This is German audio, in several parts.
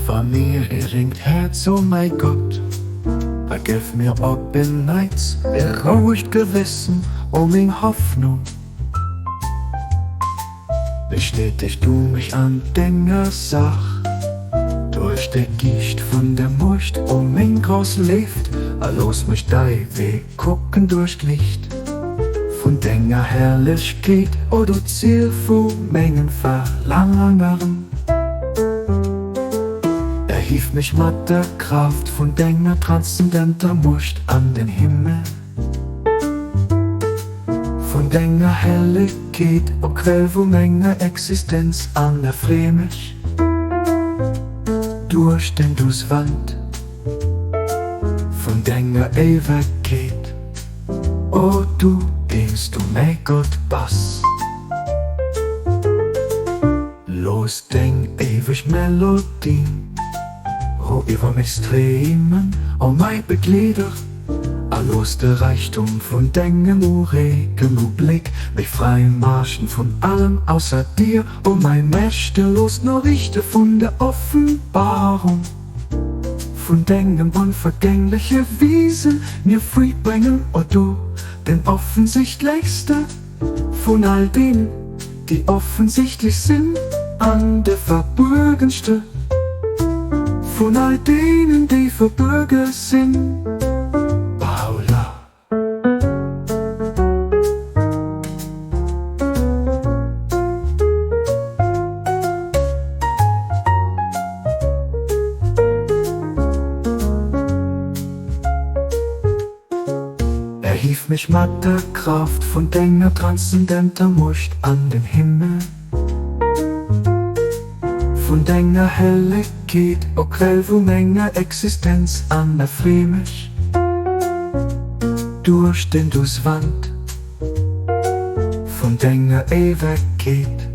Von mir ringt Herz, oh mein Gott, vergib mir ob in Nights, beruhigt Gewissen, oh mein Hoffnung. Bestätigt du mich an Dinge Sach, durch der Gicht von der Mucht, oh mein Groß lebt, los mich dei Weg gucken durch Licht. Von denger Herrlichkeit, oh du Ziel von Mengen Verlangen. Erhieft mich mit der Kraft von denger transzendenter Mucht an den Himmel. Von denger Herrlichkeit, oh Quell von meiner Existenz an der mich. Durch den dus Wand von denger Ewigkeit, oh du denkst du mein Gott Bass. Los denk ewig Melodien, oh über mich Streamen, oh mein Beglieder. Los der Reichtum von deinem Regen Blick, mich frei marschen von allem außer dir, oh mein Mächte, los nur Richte von der Offenbarung. Von deinem unvergängliche Wiesen mir Fried bringen, oh du, den offensichtlichste von all denen, die offensichtlich sind, an der verborgenste von all denen, die verborgen sind. Erhief mich mit der Kraft von deiner transzendenter Mucht an den Himmel. Von deiner Helligkeit, o Quell von meiner Existenz an mich. Durch den dus Wand von deiner Ewigkeit,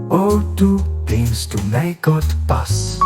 oh du denkst du mein Gott Bass.